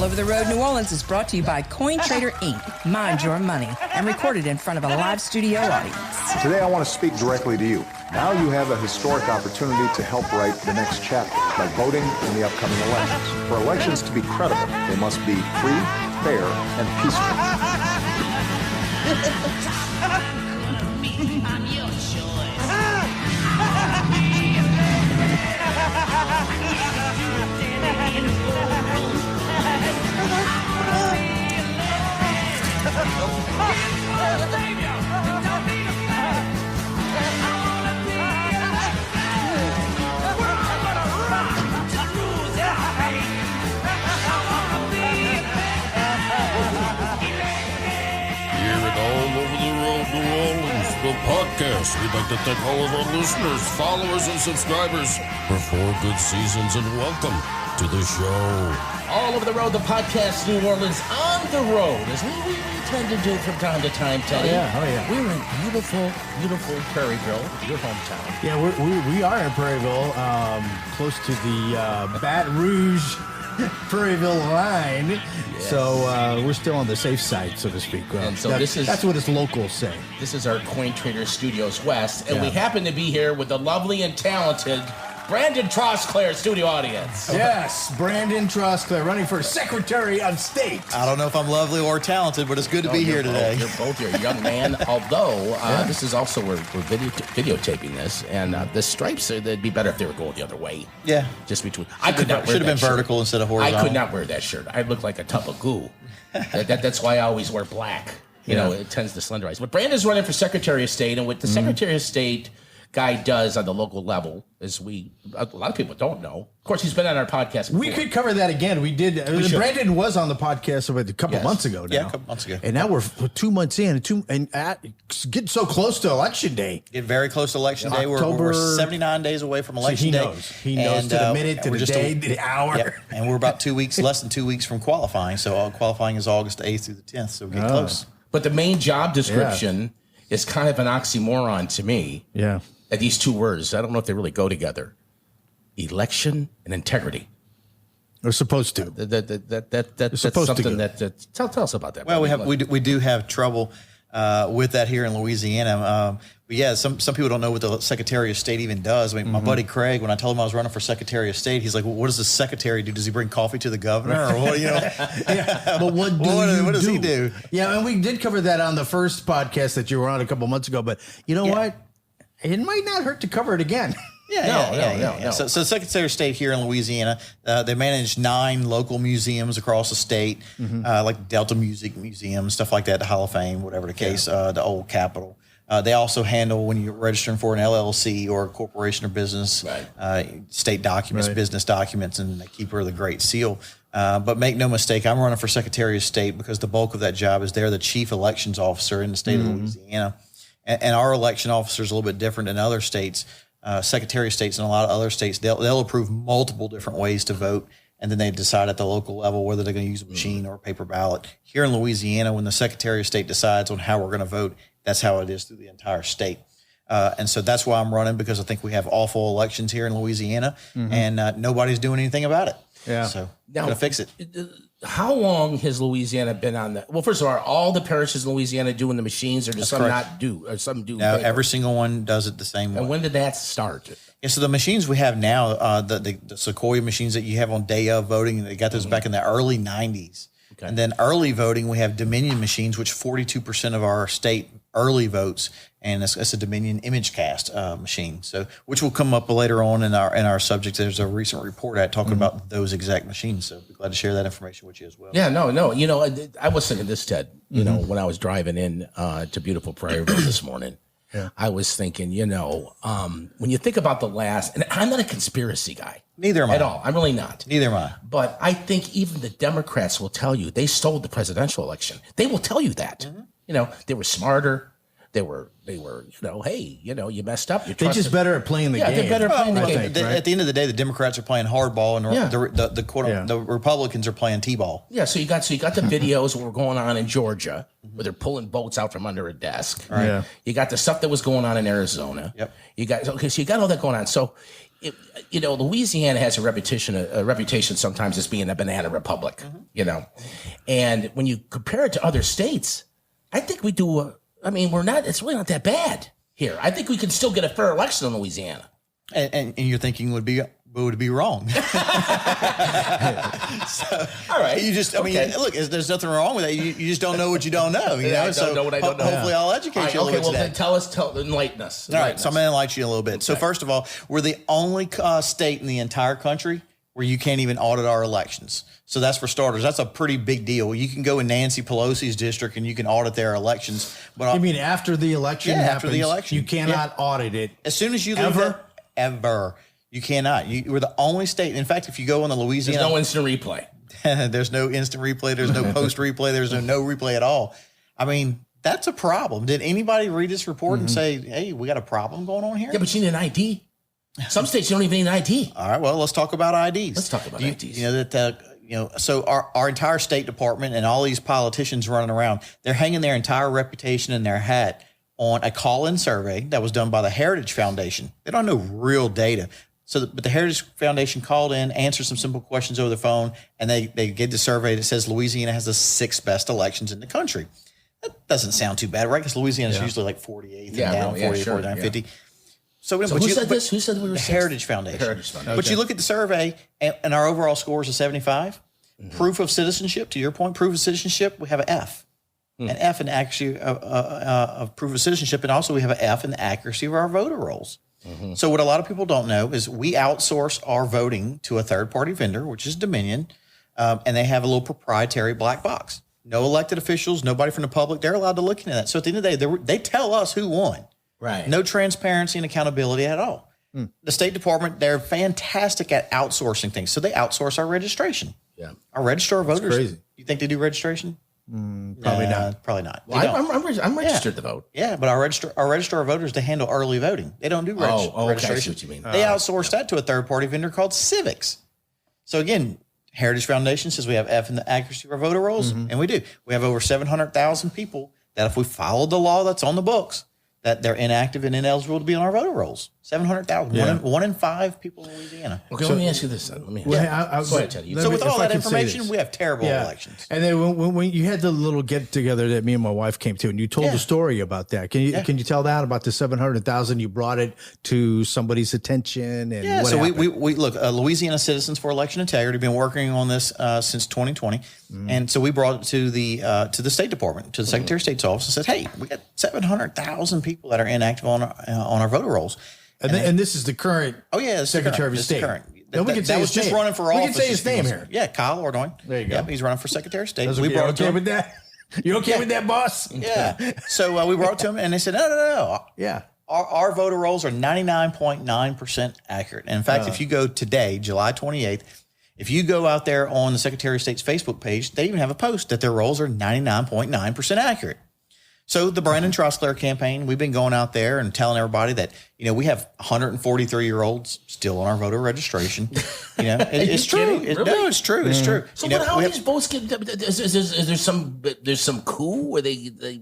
Over the Road New Orleans is brought to you by CoinTrader Inc., Mind Your Money, and recorded in front of a live studio audience. Today I want to speak directly to you. Now you have a historic opportunity to help write the next chapter by voting in the upcoming elections. For elections to be credible, they must be free, fair, and peaceful. New Orleans, the podcast. We'd like to thank all of our listeners, followers, and subscribers for 4 good seasons, and welcome to the show. All Over the Road, the podcast, New Orleans on the road, as we tend to do from time to time, Teddy. Oh, yeah. We're in beautiful, beautiful Prairieville, your hometown. Yeah, we are in Prairieville, close to the Baton Rouge Prairieville line. Yes. So we're still on the safe side, so to speak. And so that's what its locals say. This is our CoinTrader Studios West, and we happen to be here with the lovely and talented Brandon Trosclair studio audience. Yes, Brandon Trosclair, running for Secretary of State. I don't know if I'm lovely or talented, but it's good to be here today. You're both. You're a young man. Although this is also we're videotaping this, and the stripes they'd be better if they were going the other way. Yeah, just between. I could not. Should have been vertical instead of horizontal. I could not wear that shirt. I look like a tub of goo. That's why I always wear black. You know, it tends to slenderize. But Brandon's running for Secretary of State, and what the Secretary of State guy does on the local level is a lot of people don't know. Of course, he's been on our podcast before. We could cover that again. We did. Brandon was on the podcast a couple months ago now. Yeah, a couple months ago. And now we're 2 months in, and getting so close to Election Day. Get very close to Election Day. We're 79 days away from Election Day. He knows to the minute, to the day, to the hour. Yep. And we're about 2 weeks, less than 2 weeks from qualifying. So qualifying is August 8th through the 10th. So we get close. But the main job description is kind of an oxymoron to me. Yeah. These two words, I don't know if they really go together. Election and integrity. They're supposed to. That's something that tell us about that. Well, we do have trouble with that here in Louisiana. But yeah, some people don't know what the Secretary of State even does. I mean, my buddy Craig, when I told him I was running for Secretary of State, he's like, well, what does the Secretary do? Does he bring coffee to the governor? Or what, but what does he do? Yeah, and we did cover that on the first podcast that you were on a couple months ago. But you know what? It might not hurt to cover it again. No. So Secretary of State here in Louisiana, they manage 9 local museums across the state, like Delta Music Museum, stuff like that, the Hall of Fame, whatever the case, the old Capitol. They also handle, when you're registering for an LLC or a corporation or business, state documents, business documents, and the keeper of the Great Seal. But make no mistake, I'm running for Secretary of State because the bulk of that job is they're the chief elections officer in the state of Louisiana. And our election officer is a little bit different than other states. Secretary of States and a lot of other states, they'll approve multiple different ways to vote, and then they decide at the local level whether they're going to use a machine or a paper ballot. Here in Louisiana, when the Secretary of State decides on how we're going to vote, that's how it is through the entire state. And so that's why I'm running, because I think we have awful elections here in Louisiana, and nobody's doing anything about it. Yeah. So now, going to fix it. How long has Louisiana been on that? Well, first of all the parishes in Louisiana doing the machines, or do some not do, or some do? No, every single one does it the same way. And when did that start? Yeah, so the machines we have now, the Sequoia machines that you have on day of voting, they got those back in the early 90s. Okay. And then early voting, we have Dominion machines, which 42% of our state early votes, and it's a Dominion image cast machine. So, which will come up later on in our subject. There's a recent report talking about those exact machines. So, be glad to share that information with you as well. Yeah, no. You know, I was thinking this, Ted. You know, when I was driving in to beautiful Prairieville this morning. Yeah. I was thinking, when you think about the last, and I'm not a conspiracy guy. Neither am I. At all. I'm really not. Neither am I. But I think even the Democrats will tell you they stole the presidential election. They will tell you that. They were smarter. They were, hey, you messed up. They're just better at playing the game. Yeah, they're better at playing the game. Think, right? At the end of the day, the Democrats are playing hardball, and the Republicans are playing t-ball. Yeah, so you got the videos that were going on in Georgia, where they're pulling boats out from under a desk. Right. Yeah. You got the stuff that was going on in Arizona. Yep. So you got all that going on. So, Louisiana has a reputation sometimes as being a banana republic. And when you compare it to other states, I think we do. It's really not that bad here. I think we can still get a fair election in Louisiana. And you're thinking would be wrong. All right. Look, there's nothing wrong with that. You just don't know what you don't know. I don't know what I don't know. Hopefully I'll educate you a little bit today. Then enlighten us. All right, so I'm going to enlighten you a little bit. Okay. So first of all, we're the only state in the entire country where you can't even audit our elections. So that's for starters. That's a pretty big deal. You can go in Nancy Pelosi's district and you can audit their elections. But you mean after the election happens? After the election. You cannot audit it. As soon as you leave ever. You cannot. We're the only state. In fact, if you go on the Louisiana... There's no instant replay. There's no instant replay. There's no post replay. There's no replay at all. I mean, that's a problem. Did anybody read this report and say, hey, we got a problem going on here? Yeah, but you need an ID. Some states, you don't even need an ID. All right, well, let's talk about IDs. Let's talk about IDs. So our entire State Department and all these politicians running around, they're hanging their entire reputation in their hat on a call-in survey that was done by the Heritage Foundation. They don't know real data. But the Heritage Foundation called in, answered some simple questions over the phone, and they gave the survey that says Louisiana has the 6th best elections in the country. That doesn't sound too bad, right? Because Louisiana is usually like 48th and down, 48, 49, 50. So who said this? Who said we were the Heritage Foundation? Heritage Foundation. But you look at the survey, and our overall score is a 75. Proof of citizenship, to your point, proof of citizenship, we have an F. An F in accuracy of proof of citizenship, and also we have an F in the accuracy of our voter rolls. So what a lot of people don't know is we outsource our voting to a third-party vendor, which is Dominion, and they have a little proprietary black box. No elected officials, nobody from the public, they're allowed to look into that. So at the end of the day, they tell us who won. Right. No transparency and accountability at all. The State Department, they're fantastic at outsourcing things. So they outsource our registration. Yeah. Our registrar of voters. Crazy. You think they do registration? Probably not. Probably not. Well, I'm registered to vote. Yeah, but our registrar of voters, they handle early voting. They don't do registration. Okay, I see what you mean. They outsource that to a third-party vendor called Civics. So again, Heritage Foundation says we have F in the accuracy of our voter rolls, and we do. We have over 700,000 people that if we followed the law that's on the books, that they're inactive and ineligible to be on our voter rolls. 700,000. Yeah. One in 5 people in Louisiana. Okay, let me ask you this then. Go ahead, Ted. So with all that information, we have terrible elections. And then when you had the little get together that me and my wife came to, and you told the story about that, can you tell that about the 700,000? You brought it to somebody's attention, and what so happened? we look, Louisiana Citizens for Election Integrity, been working on this since 2020, and so we brought it to the State Department, to the Secretary of State's office, and said, hey, we got 700,000 people that are inactive on our voter rolls. And this is the current Secretary of State. That was just running for office. We can say his name here. Yeah, Kyle Ordoin. There you go. Yep, he's running for Secretary of State. We brought it to him. With that? You okay with that, boss? Yeah. So we brought it to him, and they said, no. Yeah. Our voter rolls are 99.9% accurate. And in fact, if you go today, July 28th, if you go out there on the Secretary of State's Facebook page, they even have a post that their rolls are 99.9% accurate. So the Brandon Trosclair campaign, we've been going out there and telling everybody that, we have 143-years-olds still on our voter registration. It's true. Really? It's true. It's true. So how these votes get? Is there some coup where they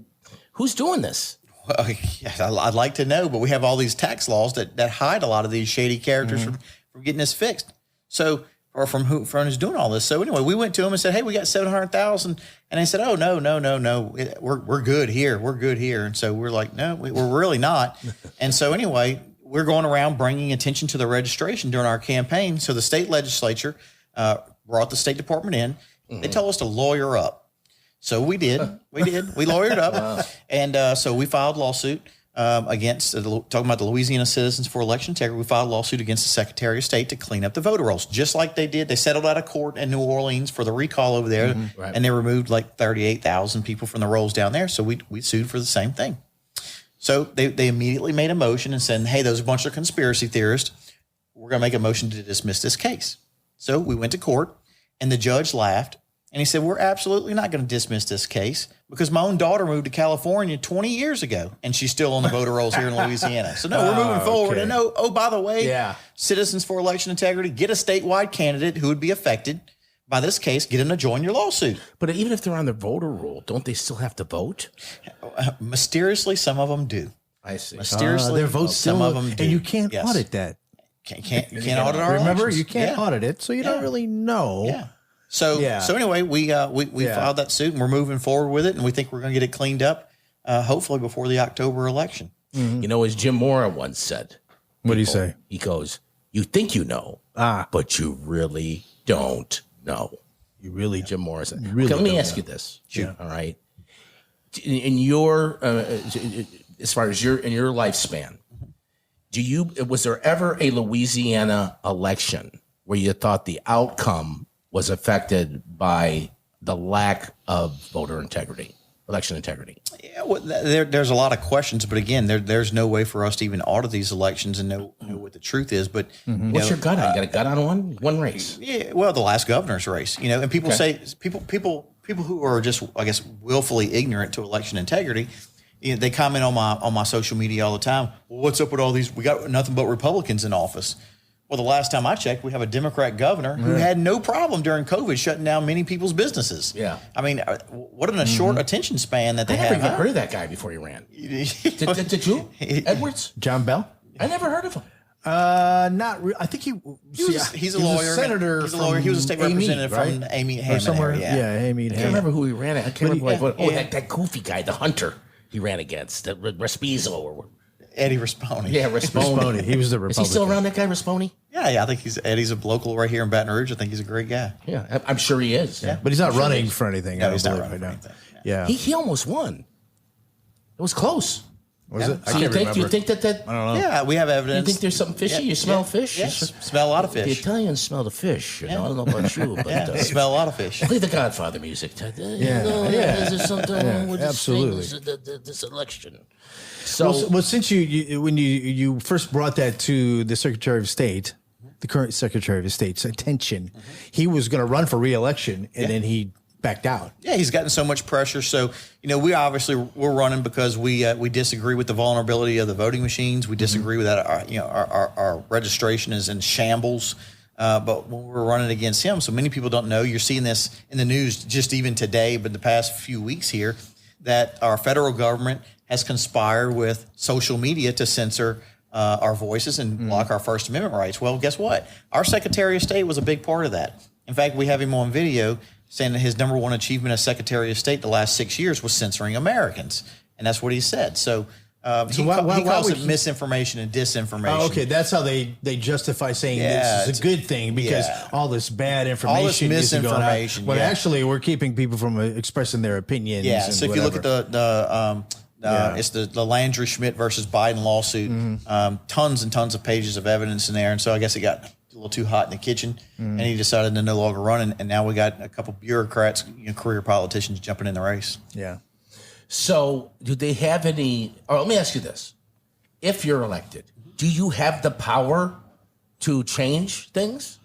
who's doing this? Well, yes, I'd like to know, but we have all these tax laws that hide a lot of these shady characters from getting this fixed. So. Or from who's doing all this. So anyway, we went to them and said, hey, we got 700,000. And they said, oh, no. We're good here. We're good here. And so we're like, no, we're really not. And so anyway, we're going around bringing attention to the registration during our campaign. So the state legislature brought the State Department in. They told us to lawyer up. So we did. We lawyered up. Wow. And so we filed a lawsuit. Against talking about the Louisiana Citizens for Election Integrity, we filed a lawsuit against the Secretary of State to clean up the voter rolls, just like they did. They settled out of court in New Orleans for the recall over there, and they removed like 38,000 people from the rolls down there. So we sued for the same thing. So they immediately made a motion and said, hey, those are a bunch of conspiracy theorists. We're going to make a motion to dismiss this case. So we went to court, and the judge laughed And he said, we're absolutely not going to dismiss this case because my own daughter moved to California 20 years ago, and she's still on the voter rolls here in Louisiana. So, no, we're moving forward. okay. And by the way, Citizens for Election Integrity, get a statewide candidate who would be affected by this case, get them to join your lawsuit. But even if they're on the voter roll, don't they still have to vote? Mysteriously, some of them do. I see. Mysteriously, their votes some still, of them do. and you can't Yes. audit that. You can't audit our Remember, elections. you can't audit it, so you don't really know. Yeah. So anyway, we filed that suit and we're moving forward with it, and we think we're going to get it cleaned up, hopefully before the October election. You know, as Jim Mora once said, What do you say? He goes, "You think you know, but you really don't know." You really, Jim Mora said. really Okay, let me don't ask know. you this. Sure. All right. In your, as far as in your lifespan, was there ever a Louisiana election where you thought the outcome was affected by the lack of voter integrity, election integrity? Yeah, well, there's a lot of questions, but again, there's no way for us to even audit these elections and know what the truth is. But What's your gut on? You got a gut on one race? Yeah, well, the last governor's race, and people say people who are just, I guess, willfully ignorant to election integrity. They comment on my social media all the time. Well, what's up with all these? We got nothing but Republicans in office. Well, the last time I checked, we have a Democrat governor who had no problem during COVID shutting down many people's businesses. Yeah. I mean, what a short attention span that they have. I never even heard of that guy before he ran. Did you? Edwards? John Bell? I never heard of him. Not really. I think he's a lawyer. Senator. He's a lawyer. He was a state representative from Amy or somewhere. Yeah, Amy. I can't remember who he ran. I can't remember. That goofy guy, the hunter he ran against, Respizo or Eddie Rispone. Yeah, Rispone. He was the Republican. Is he still around, that guy, Rispone? Yeah. I think Eddie's a local right here in Baton Rouge. I think he's a great guy. Yeah, I'm sure he is. Yeah. But he's not running for anything. No, he's not running for anything. Yeah. He almost won. It was close. Was it? So you think that I don't know. Yeah, we have evidence. You think there's something fishy? You smell fish? Yes. Smell a lot of fish. The Italians smell the fish. I don't know about you, but smell a lot of fish. Play the Godfather music, Ted. Is there something wrong with this election? So, well, since when you first brought that to the Secretary of State, the current Secretary of State's attention, he was going to run for re-election, and then he backed out. Yeah, he's gotten so much pressure. So, we're running because we disagree with the vulnerability of the voting machines. We disagree with that. Our registration is in shambles. But when we're running against him, so many people don't know. You're seeing this in the news just even today, but the past few weeks here, that our federal government has conspired with social media to censor our voices and block our First Amendment rights. Well, guess what? Our Secretary of State was a big part of that. In fact, we have him on video saying that his number one achievement as Secretary of State the last 6 years was censoring Americans. And that's what he said. So he calls it misinformation and disinformation. Oh, okay, that's how they justify saying this is a good thing because all this bad information, all this misinformation. But actually, we're keeping people from expressing their opinions. Yeah. So if you look at it's the Landry Schmidt versus Biden lawsuit, tons and tons of pages of evidence in there, and so I guess it got a little too hot in the kitchen, and he decided to no longer run. And now we got a couple bureaucrats, career politicians jumping in the race. Yeah. So, do they have any? Or let me ask you this: if you're elected, do you have the power to change things?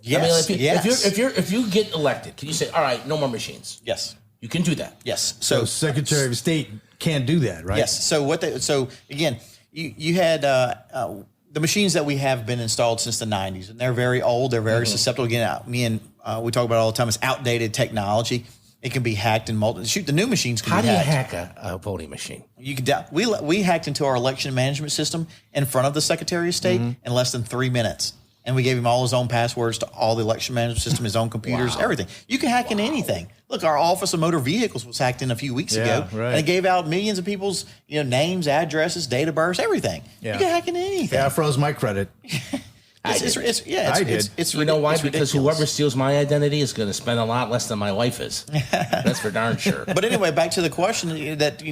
Yes. I mean, if you get elected, can you say, "All right, no more machines"? Yes. You can do that. Yes. So Secretary of State can't do that, right? Yes. So again, you had the machines that we have been installed since the 90s, and they're very old. They're very susceptible. Again, me and we talk about it all the time. It's outdated technology. It can be hacked and the new machines can be hacked. How do you hack a voting machine? You can. We hacked into our election management system in front of the Secretary of State in less than 3 minutes. And we gave him all his own passwords to all the election management system, his own computers, everything. You can hack into anything. Look, our Office of Motor Vehicles was hacked in a few weeks ago. Right. And it gave out millions of people's names, addresses, date of birth, everything. Yeah. You can hack into anything. Yeah, I froze my credit. I did. You know why? Because whoever steals my identity is going to spend a lot less than my wife is. That's for darn sure. But anyway, back to the question that,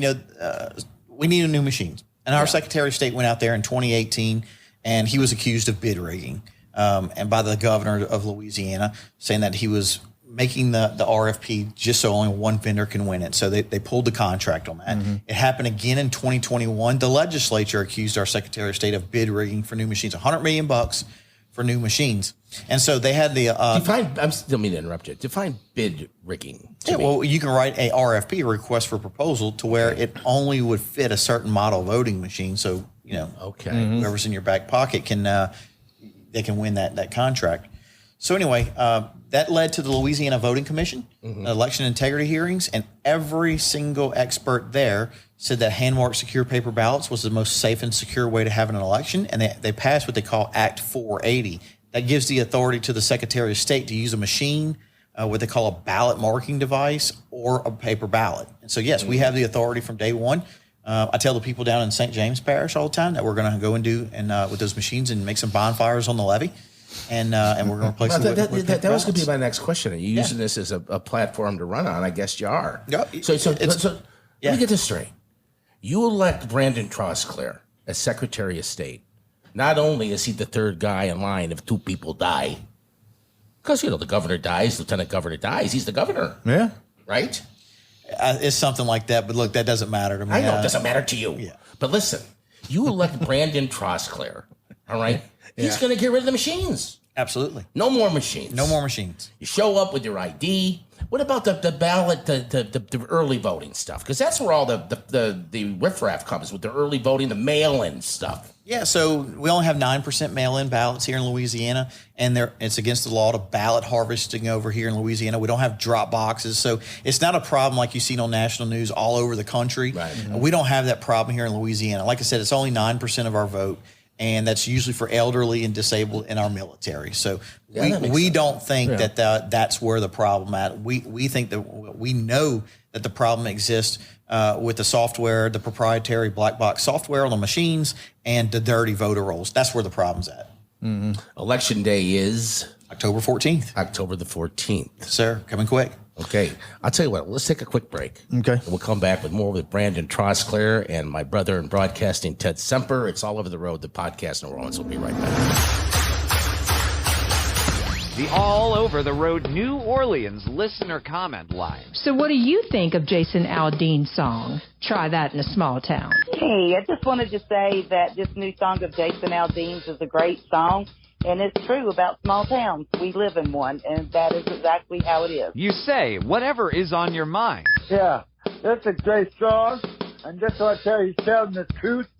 we need a new machine. And our Secretary of State went out there in 2018, and he was accused of bid rigging. And by the governor of Louisiana, saying that he was making the RFP just so only one vendor can win it. So they pulled the contract on that. It happened again in 2021. The legislature accused our Secretary of State of bid rigging for new machines, $100 million for new machines. And so they had the I'm still meaning to interrupt you. Define bid rigging. Well, you can write a RFP, a request for proposal, to where it only would fit a certain model voting machine. So whoever's in your back pocket can they can win that contract. So anyway, that led to the Louisiana Voting Commission, election integrity hearings, and every single expert there said that hand-marked secure paper ballots was the most safe and secure way to have an election, and they passed what they call Act 480. That gives the authority to the Secretary of State to use a machine, what they call a ballot marking device, or a paper ballot. And so, yes, we have the authority from day one. I tell the people down in St. James Parish all the time that we're going to go and do with those machines and make some bonfires on the levee, and we're going to replace them with that was going to be my next question. Are you using this as a platform to run on? I guess you are. Yeah. So let me get this straight. You elect Brandon Trosclair as Secretary of State. Not only is he the third guy in line if two people die, because, the governor dies, lieutenant governor dies, he's the governor. Yeah. Right? It's something like that, but look, that doesn't matter to me. I know it doesn't matter to you. Yeah. But listen, you elect Brandon Trosclair, all right? He's going to get rid of the machines. Absolutely. No more machines. No more machines. You show up with your ID. What about the ballot, the early voting stuff? Because that's where all the riffraff comes with the early voting, the mail-in stuff. Yeah, so we only have 9% mail-in ballots here in Louisiana, and it's against the law to ballot harvesting over here in Louisiana. We don't have drop boxes, so it's not a problem like you've seen on national news all over the country. Right. We don't have that problem here in Louisiana. Like I said, it's only 9% of our vote, and that's usually for elderly and disabled in our military. So we don't think that that's where the problem at. We think that we know that the problem exists with the software, the proprietary black box software on the machines, and the dirty voter rolls. That's where the problem's at. Mm-hmm. Election day is October 14th. October the 14th. Sir, coming quick. Okay. I'll tell you what, let's take a quick break. Okay. And we'll come back with more with Brandon Trosclair and my brother in broadcasting, Ted Semper. It's All Over the Road, the podcast New Orleans. We'll be right back. The All Over the Road New Orleans listener comment live. So what do you think of Jason Aldean's song, Try That in a Small Town? Hey, I just wanted to say that this new song of Jason Aldean's is a great song, and it's true about small towns. We live in one, and that is exactly how it is. You say whatever is on your mind. Yeah, that's a great song, and that's what I tell you, telling the truth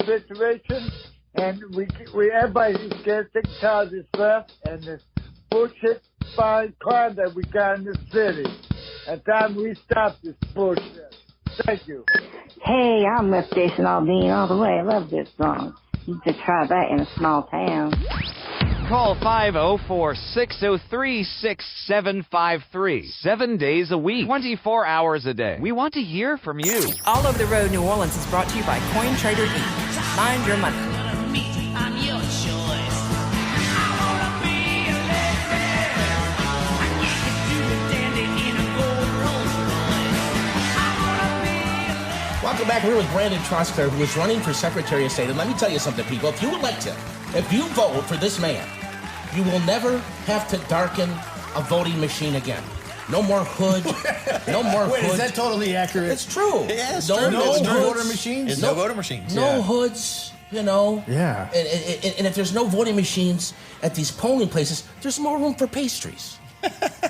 situation, and we everybody's scared, sick and tired of this stuff, and this bullshit fine crime that we got in the city. It's time we stop this bullshit. Thank you. Hey, I'm with Jason Aldean all the way. I love this song. You could try that in a small town. Call 504-603-6753. 7 days a week, 24 hours a day. We want to hear from you. All Over the Road New Orleans is brought to you by Coin Trader Inc. Mind your money. Welcome back. We're with Brandon Trosclair, who is running for Secretary of State. And let me tell you something, people. If you elect him, if you vote for this man, you will never have to darken a voting machine again. No more hood. No more Wait, hood. is that totally accurate? It's true. Yeah, it's no, true. No It's voter machines? It's no voter machines. No hoods, Yeah. And if there's no voting machines at these polling places, there's more room for pastries.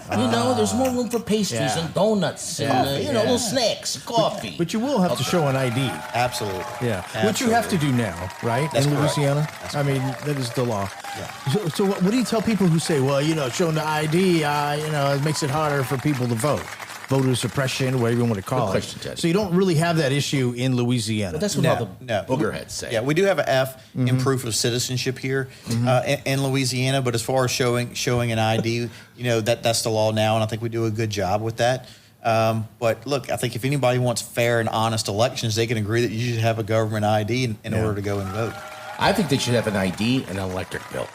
There's more room for pastries and donuts and, little snacks, coffee. But you will have to show an ID. Absolutely. Yeah. Absolutely. Which you have to do now, right? That's in correct. Louisiana? That's I mean, that is the law. Yeah. So what do you tell people who say, well, showing the ID, it makes it harder for people to vote? Voter suppression, whatever you want to call Good it. question, Ted. So you don't really have that issue in Louisiana. But that's what all the boogerheads say. Yeah, we do have an F in proof of citizenship here in Louisiana, but as far as showing an ID, that's the law now, and I think we do a good job with that. But look, I think if anybody wants fair and honest elections, they can agree that you should have a government ID in order to go and vote. I think they should have an ID and an electric bill.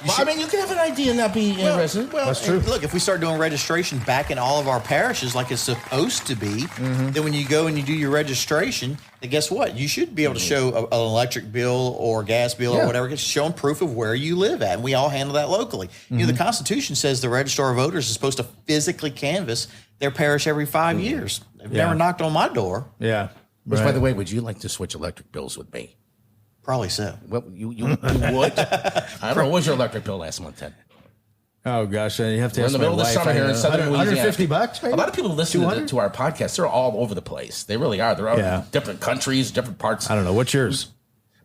You can have an ID and not be a resident. Well, that's true. Look, if we start doing registration back in all of our parishes like it's supposed to be, then when you go and you do your registration, then guess what? You should be able to show an electric bill or gas bill or whatever, just showing proof of where you live at. And we all handle that locally. The Constitution says the registrar of voters is supposed to physically canvass their parish every 5 years. They've never knocked on my door. Yeah. Which, by the way, would you like to switch electric bills with me? Probably so. Well, you would? I don't know. What was your electric bill last month, Ted? Oh gosh, you have to We're ask in the my middle of the wife. summer here in Southern Louisiana. $150 maybe? A lot of people listen to our podcast. They're all over the place. They really are. They're all in different countries, different parts. I don't know. What's yours?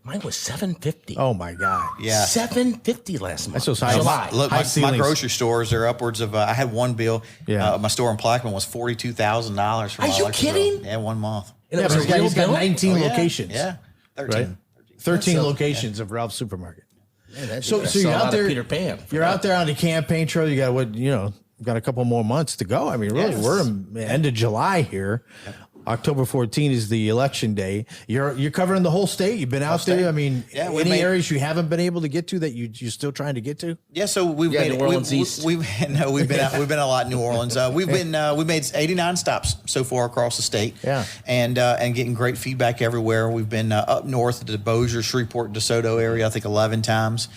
Mine was $7.50. Oh my God! Yeah, $7.50 last month. That's so high. July. Look, my grocery stores are upwards of. I had one bill. Yeah. My store in Plaquemine was $42,000 for. Are you kidding? Yeah, 1 month. And Yeah, but he's got 19 yeah. locations. Yeah, 13. Right? 13 locations of Ralph's Supermarket. Man, So you're out there, Peter Pan. You're out there on the campaign trail. You got got a couple more months to go. I mean, really, we're in the end of July here. Yep. October 14 is the election day. You're covering the whole state. You've been out there. I mean, any areas you haven't been able to get to that you're still trying to get to? Yeah, so we've made New Orleans East. We've been a lot in New Orleans. We've made 89 stops so far across the state. Yeah, and getting great feedback everywhere. We've been up north to the Bossier, Shreveport, DeSoto area. I think 11 times.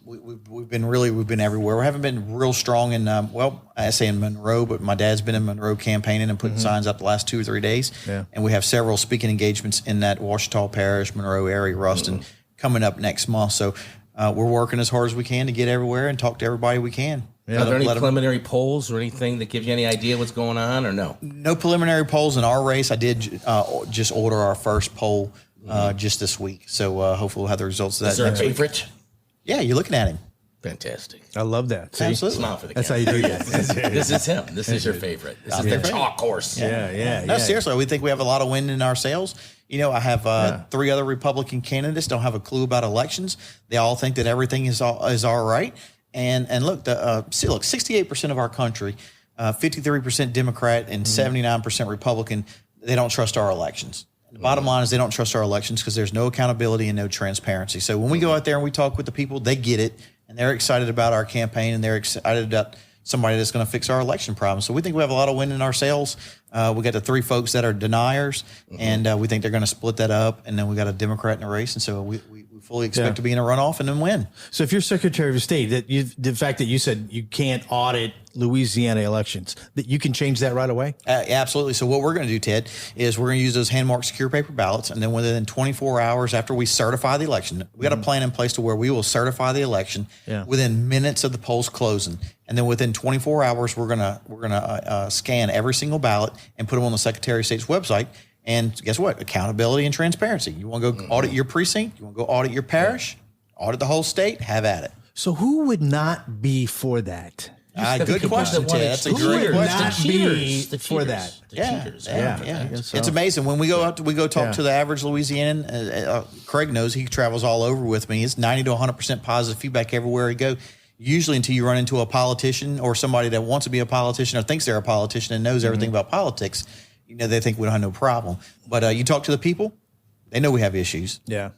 We've been everywhere. We haven't been real strong in I say in Monroe, but my dad's been in Monroe campaigning and putting signs up the last 2 or 3 days. Yeah. And we have several speaking engagements in that Ouachita Parish, Monroe area, Ruston, coming up next month. So we're working as hard as we can to get everywhere and talk to everybody we can. Yeah. Are there any preliminary polls or anything that give you any idea what's going on, or no? No preliminary polls in our race. I did just order our first poll just this week. So hopefully we'll have the results of that. Is there a favorite? Yeah, you're looking at him. Fantastic. I love that. See? Absolutely. Smile for the That's how you do that. This is him. This is your favorite. This is the chalk course. Yeah. No, seriously, we think we have a lot of wind in our sails. I have 3 other Republican candidates don't have a clue about elections. They all think that everything is all right. And look, 68% of our country, 53% Democrat and 79% Republican, they don't trust our elections. The bottom line is they don't trust our elections because there's no accountability and no transparency. So when we go out there and we talk with the people, they get it, and they're excited about our campaign, and they're excited about somebody that's going to fix our election problem. So we think we have a lot of wind in our sails. We got the 3 folks that are deniers, and we think they're going to split that up, and then we got a Democrat in the race, and so we fully expect to be in a runoff and then win. So if you're Secretary of State, the fact that you said you can't audit Louisiana elections, that you can change that right away? Absolutely. So what we're going to do, Ted, is we're going to use those hand-marked secure paper ballots, and then within 24 hours after we certify the election, we got a plan in place to where we will certify the election within minutes of the polls closing, and then within 24 hours we're gonna scan every single ballot and put them on the Secretary of State's website. And guess what? Accountability and transparency. You want to go audit your precinct? You want to go audit your parish? Audit the whole state? Have at it. So who would not be for that? Good question, Ted. That's a great question. For that. It's amazing when we go out. We go talk to the average Louisianan. Craig knows, he travels all over with me. It's 90 to 100% positive feedback everywhere he goes. Usually, until you run into a politician or somebody that wants to be a politician or thinks they're a politician and knows everything about politics, they think we don't have no problem. But you talk to the people, they know we have issues. Yeah.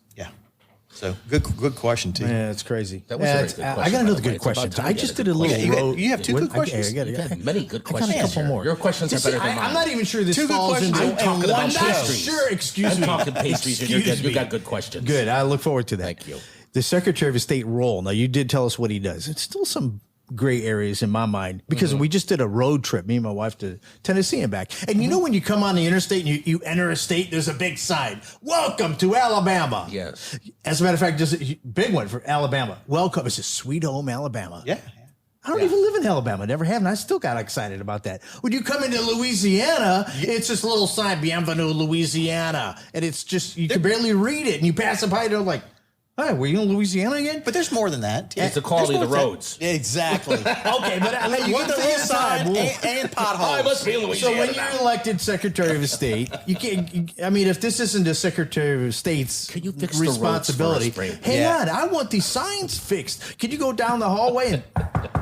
So good question too. Yeah, it's crazy. That was a very good question. I got another good question. I just did a little. You have 2 good questions. You had many good questions. I got a couple more. Your questions are better than mine. I'm not even sure this 2 good falls questions. into. I'm talking about pastries. Sure, excuse me. I'm talking pastries. And you got good questions. Good. I look forward to that. Thank you. The Secretary of State role. Now, you did tell us what he does. It's still some gray areas in my mind because we just did a road trip, me and my wife, to Tennessee and back. And when you come on the interstate and you enter a state, there's a big sign. Welcome to Alabama. Yes. As a matter of fact, just a big one for Alabama. Welcome. It's a sweet home, Alabama. Yeah. I don't even live in Alabama. Never have. And I still got excited about that. When you come into Louisiana, it's this little sign, Bienvenue, Louisiana. And it's just, you can barely read it. And you pass it by, and they're like, hi, were you in Louisiana again? But there's more than that. It's the quality of the roads. Exactly. Okay, but you get the little sign and potholes. I must be in Louisiana. So when you're elected Secretary of State, you can't. I mean, if this isn't the Secretary of State's responsibility, hang on, I want these signs fixed. Can you go down the hallway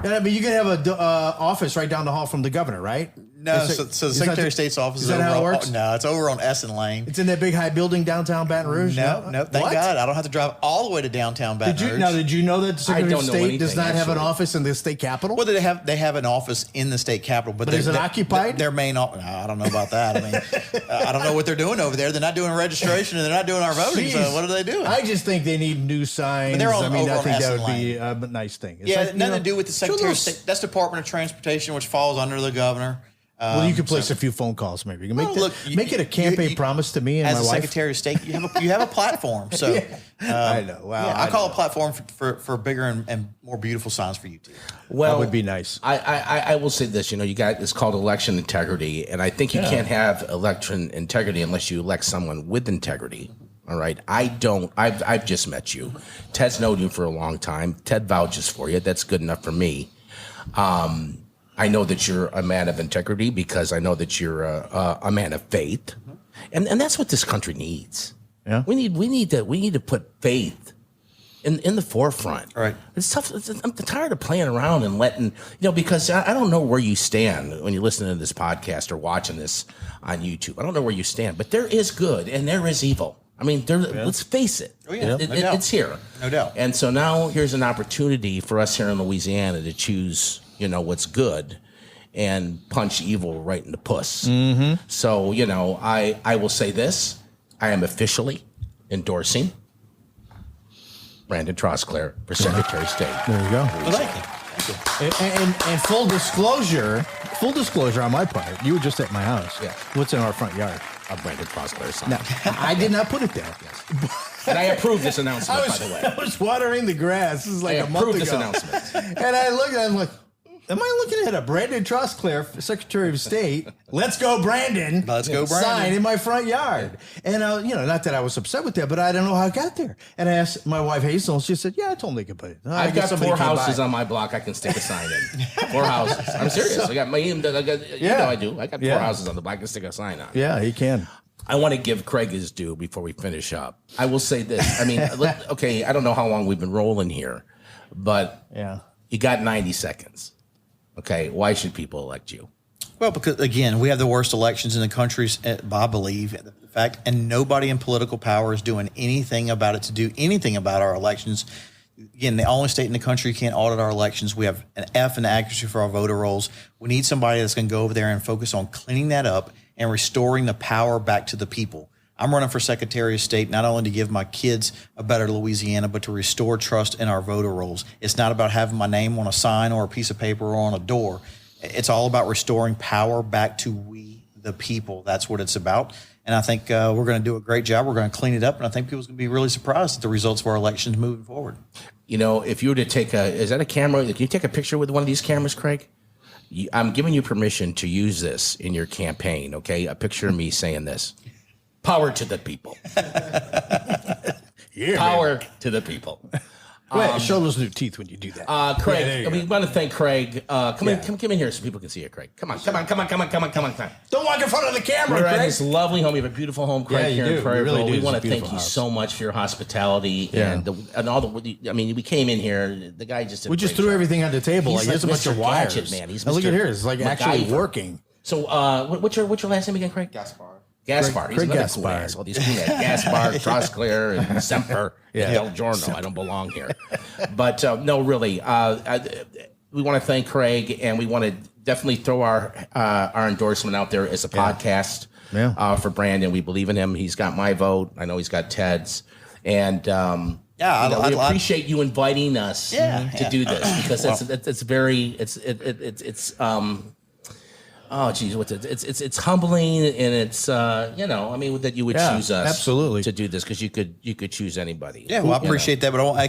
and I mean, you can have an office right down the hall from the governor, right? No, so the Secretary of State's office is over how it works? No, it's over on Essen Lane. It's in that big high building downtown Baton Rouge? No, thank God. I don't have to drive all the way to downtown Baton Rouge. Now, did you know that the Secretary of State does not have an office in the state capitol? Well, they have an office in the state capitol. But is it occupied? Their main office, I don't know about that. I mean, I don't know what they're doing over there. They're not doing registration and they're not doing our voting. Jeez. So what are they doing? I just think they need new signs. But they're all I mean, over I think on that would Essen be a nice thing. It's nothing to do with the Secretary of State. That's Department of Transportation, which falls under the governor. Well, you could place a few phone calls, maybe. You can make it a campaign promise to me and as my a wife. Secretary of State. You have a platform. So I know. Wow, I call a platform for bigger and more beautiful signs for you too. Well, that would be nice. I will say this. You got it's called election integrity, and I think you can't have election integrity unless you elect someone with integrity. All right, I've just met you. Ted's known you for a long time. Ted vouches for you. That's good enough for me. I know that you're a man of integrity because I know that you're a man of faith, and that's what this country needs. Yeah, we need to put faith in the forefront. Right. It's tough. I'm tired of playing around and letting because I don't know where you stand when you're listening to this podcast or watching this on YouTube. I don't know where you stand, but there is good and there is evil. I mean, let's face it. Oh, yeah. It's here. No doubt. And so now here's an opportunity for us here in Louisiana to choose, what's good and punch evil right in the puss. Mm-hmm. So, I will say this. I am officially endorsing Brandon Trosclair for Secretary of State. There you go. Well, thank you. And full disclosure on my part, you were just at my house. Yeah. What's in our front yard? Brandon Trosclair's son. No, I did not put it there. Yes. And I approve this announcement, by the way. I was watering the grass. This is like I a month approve ago. this announcement. And I look at it, I'm like, am I looking at a Brandon Trosclair, Secretary of State? Let's go, Brandon. Let's go, Brandon. Sign in my front yard. And, not that I was upset with that, but I don't know how I got there. And I asked my wife, Hazel, and she said, yeah, I told them they could put it. I've got 4 houses on my block I can stick a sign in. 4 houses. I'm serious. I got I do. I got 4 houses on the block I can stick a sign on. Yeah, he can. I want to give Craig his due before we finish up. I will say this. I mean, okay, I don't know how long we've been rolling here, but you got 90 seconds. Okay, why should people elect you? Well, because, again, we have the worst elections in the country, I believe, in fact, and nobody in political power is doing anything about it to do anything about our elections. Again, the only state in the country can't audit our elections. We have an F in accuracy for our voter rolls. We need somebody that's going to go over there and focus on cleaning that up and restoring the power back to the people. I'm running for Secretary of State not only to give my kids a better Louisiana, but to restore trust in our voter rolls. It's not about having my name on a sign or a piece of paper or on a door. It's all about restoring power back to we, the people. That's what it's about. And I think we're going to do a great job. We're going to clean it up. And I think people's going to be really surprised at the results of our elections moving forward. If you were to take is that a camera? Can you take a picture with one of these cameras, Craig? I'm giving you permission to use this in your campaign, okay? A picture of me saying this. Power to the people. Power to the people. Show those new teeth when you do that. Craig, we want to thank Craig. Come in here so people can see it, Craig. Come on. Don't walk in front of the camera, We're Craig. at this lovely home. You have a beautiful home, Craig, here in Prairieville. Really we want to thank you so much for your hospitality and all the. I mean, we came in here. The guy just. We just threw everything on the table. He's here's a bunch of wires. Gadget, man. He's look at here. It's like actually working. So, what's your last name again, Craig? Gaspar. He's another cool ass. All these cool guys. Gaspar, Trosclair, and Semper, and DelGiorno. I don't belong here. But no, really, we want to thank Craig, and we want to definitely throw our endorsement out there as a podcast for Brandon. We believe in him. He's got my vote. I know he's got Ted's. And we appreciate you inviting us to do this because it's very oh geez, it's humbling and it's that you would choose us absolutely to do this because you could choose anybody. Yeah, well, I appreciate that, but I won't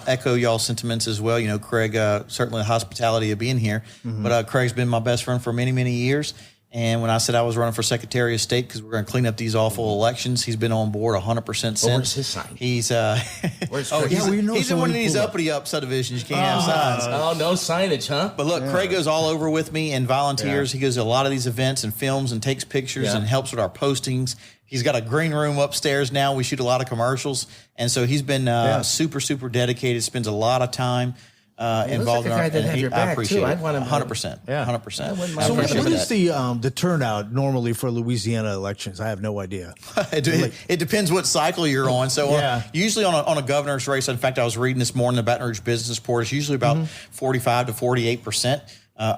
echo y'all's sentiments as well. Craig, certainly the hospitality of being here, but Craig's been my best friend for many years. And when I said I was running for Secretary of State because we're going to clean up these awful elections, he's been on board 100% since. Where's his sign? He's where's he's in one of these uppity subdivisions. You can't have signs. Oh, no signage, huh? But look, Craig goes all over with me and volunteers. He goes to a lot of these events and films and takes pictures and helps with our postings. He's got a green room upstairs now. We shoot a lot of commercials. And so he's been super dedicated, spends a lot of time involved in our. I appreciate it. I'd want him 100%. Yeah, 100%. So what is the turnout normally for Louisiana elections? I have no idea. It depends what cycle you're on. So usually on a governor's race, in fact, I was reading this morning the Baton Rouge Business Report. It's usually about 45 to 48%.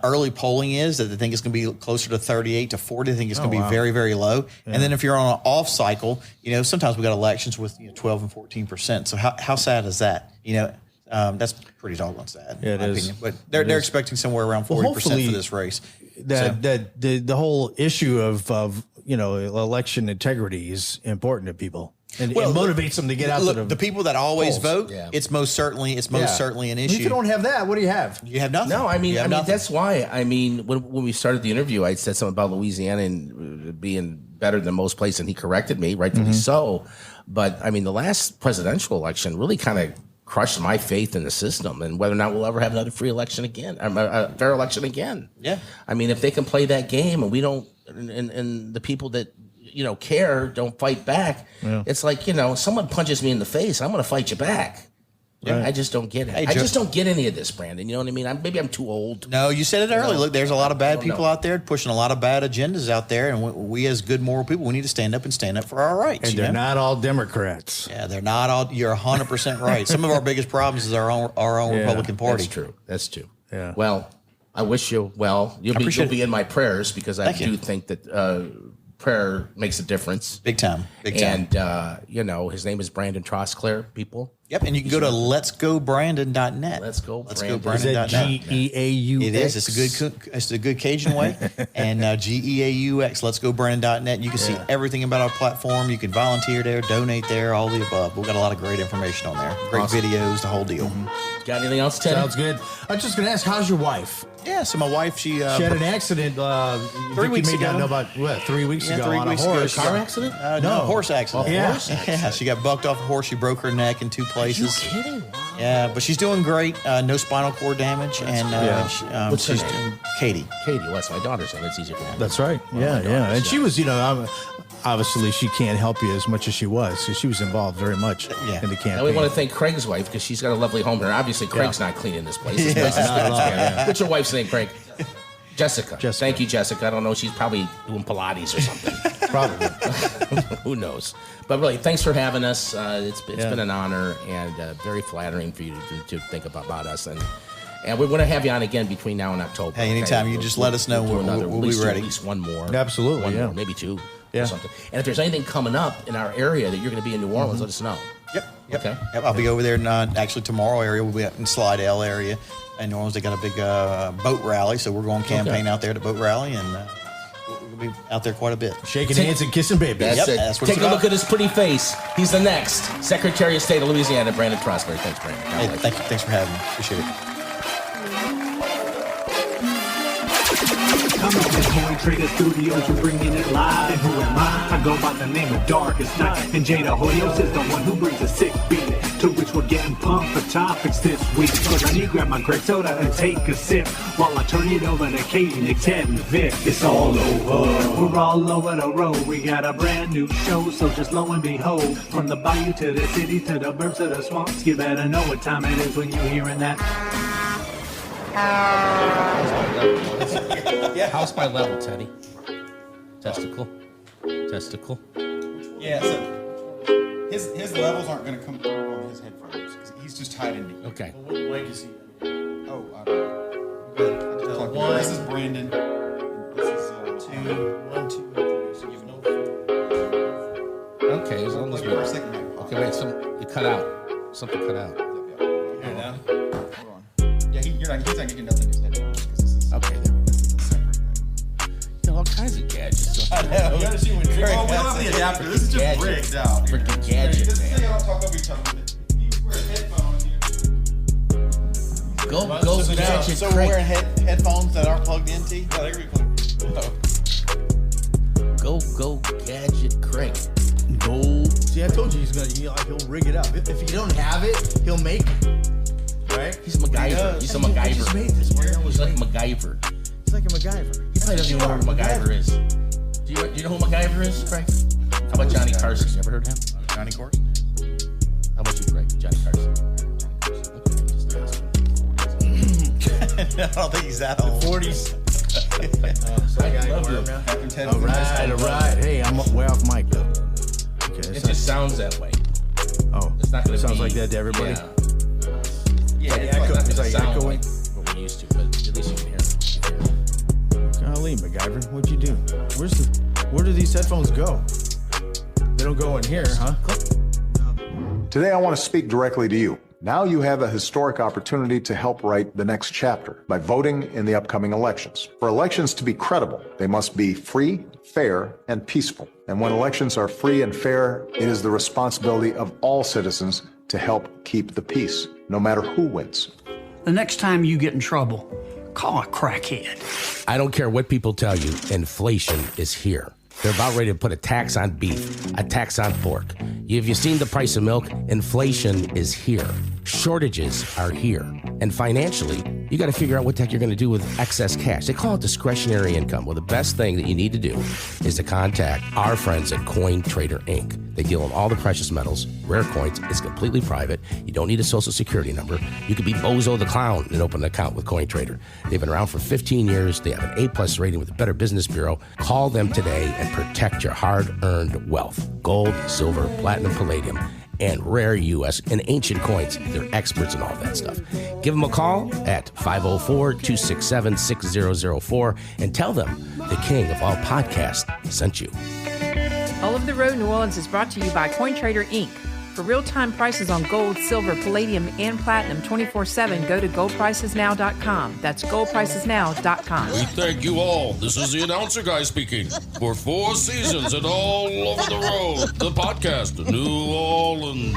Early polling is that they think it's going to be closer to 38 to 40. I think it's going to be very, very low. Yeah. And then if you're on an off cycle, sometimes we got elections with 12 and 14%. So how sad is that? That's pretty doggone sad. Yeah, it in my is. opinion. But they're expecting somewhere around 40% for this race. The whole issue of election integrity is important to people. And it motivates them to get out to the people that always polls. vote. Yeah. It's most certainly an issue. If you don't have that, what do you have? You have nothing. No, I mean that's why. I mean, when we started the interview, I said something about Louisiana and being better than most places, and he corrected me, rightfully so. But I mean, the last presidential election really kind of crushed my faith in the system and whether or not we'll ever have another free election again, a fair election again. Yeah. I mean, if they can play that game and we don't, and the people that care don't fight back. Yeah. It's like, someone punches me in the face, I'm going to fight you back. Yeah. I just don't get it. I just don't get any of this, Brandon. You know what I mean? Maybe I'm too old. No, you said it earlier. Look, there's a lot of bad people out there pushing a lot of bad agendas out there, and we as good moral people, we need to stand up for our rights. And they're not all Democrats. Yeah, they're not all. You're 100% right. Some of our biggest problems is our own Republican Party. That's true. Yeah. Well, I wish you well. You'll be in my prayers because I do think that prayer makes a difference. Big time. And, his name is Brandon Trosclair, people. Yep, and you can go to letsgobrandon.net. Letsgobrandon.net. Is that Geaux? It is. It's a good Cajun way. And Geaux, letsgobrandon.net. You can see everything about our platform. You can volunteer there, donate there, all the above. We've got a lot of great information on there. Great videos, the whole deal. Got anything else, Ted? Sounds good. I'm just going to ask, how's your wife? Yeah, so my wife, she had an accident 3 weeks ago. Know about 3 weeks ago 3 on weeks a horse. ago. Car accident? No, horse accident. Yeah, she got bucked off a horse. She broke her neck in 2 places. Are you kidding? Wow. Yeah, but she's doing great. No spinal cord damage, What's her she's name? doing Katie. Well, that's my daughter's name. It's easier for me. That's right. Yeah. And she was, obviously she can't help you as much as she was, so she was involved very much in the campaign. And we want to thank Craig's wife because she's got a lovely home here. Obviously, Craig's not cleaning this place. This place is not at all. What's your wife's name, Craig? Jessica. Thank you, Jessica. I don't know. She's probably doing Pilates or something. Probably. Who knows? But really, thanks for having us. It's been an honor and very flattering for you to think about us. And we're going to have you on again between now and October. Hey, anytime. You just let us know. We'll be ready. At least one more. Absolutely. One more, maybe two. Or something. And if there's anything coming up in our area that you're going to be in New Orleans, let us know. Yep. Okay. Yep. I'll be over there. Actually, tomorrow area we'll be in Slidell area in New Orleans. They got a big boat rally, so we're going campaign out there to boat rally, and we'll be out there quite a bit, shaking hands and kissing babies. That's it. That's what Take it's a about. look at his pretty face. He's the next Secretary of State of Louisiana, Brandon Trosclair. Thanks, Brandon. Hey, thank you. Thanks for having me. Appreciate it. Coming to Coin Trader Studios, we're bringing it live. And who am I? I go by the name of Darkest Night. And Jada Hoyos is the one who brings a sick beat, to which we're getting pumped for topics this week. Cause I need to grab my grape soda and take a sip while I turn it over to Katie, Nick, Ted, and Vic. It's all over. We're all over the road. We got a brand new show, so just lo and behold, from the bayou to the city to the burbs to the swamps, you better know what time it is when you're hearing that. House by level, Teddy. Testicle. Yeah, so his levels aren't going to come through on his headphones because he's just tied into you. Okay. Well, what mic is he? Oh, this is Brandon. This is 2, 1, 2, 3. So you have no. Okay, as long as we. Okay, wait. You cut out. Something cut out. Here now. Hold on. Yeah, he's not getting nothing in his headphones because this is. Okay. This is a separate thing. You know, all kinds of gadgets. I know. You gotta see when we don't have the adapter. This is just rigged out. Freaking gadget, Just man. so you don't talk over each other. You wear headphones. Go gadget. So we're wearing headphones that aren't plugged into? Yeah, they're gonna be plugged. Go gadget Craig. Go. See, I told you he'll rig it up. If you don't have it, he'll make it. Right? He's a MacGyver. He's a MacGyver. He just made this one. He's like MacGyver. He's like a MacGyver. He probably doesn't even know who MacGyver is. Do you know who MacGyver is, Craig? How about Johnny Carson? You ever heard of him? Johnny Carson? How about you, Craig? Johnny Carson. I don't think he's that old. 40s. Ted. All right. Hey, I'm way off mic though. Okay. It just sounds that way. Oh, it's not going to sounds be, like that to everybody. Yeah, it's not going to sound echoing. like what we used to, but at least you can hear it. Golly, MacGyver, what'd you do? Where do these headphones go? They don't go in here, huh? Today I want to speak directly to you. Now you have a historic opportunity to help write the next chapter by voting in the upcoming elections. For elections to be credible, they must be free, fair, and peaceful. And when elections are free and fair, it is the responsibility of all citizens to help keep the peace, no matter who wins. The next time you get in trouble, call a crackhead. I don't care what people tell you, inflation is here. They're about ready to put a tax on beef, a tax on pork. Have you seen the price of milk? Inflation is here. Shortages are here. And financially, you got to figure out what the heck you're going to do with excess cash. They call it discretionary income. Well, the best thing that you need to do is to contact our friends at Coin Trader Inc. They deal in all the precious metals, rare coins. It's completely private. You don't need a social security number. You could be Bozo the Clown and open an account with Coin Trader. They've been around for 15 years. They have an A+ rating with the Better Business Bureau. Call them today and protect your hard-earned wealth. Gold, silver, platinum, palladium, and rare U.S. and ancient coins. They're experts in all that stuff. Give them a call at 504-267-6004 and tell them the king of all podcasts sent you. All of the Road New Orleans is brought to you by CoinTrader Inc. For real-time prices on gold, silver, palladium, and platinum 24/7, go to goldpricesnow.com. That's goldpricesnow.com. We thank you all. This is the announcer guy speaking. For 4 seasons and all over the road, the podcast, New Orleans.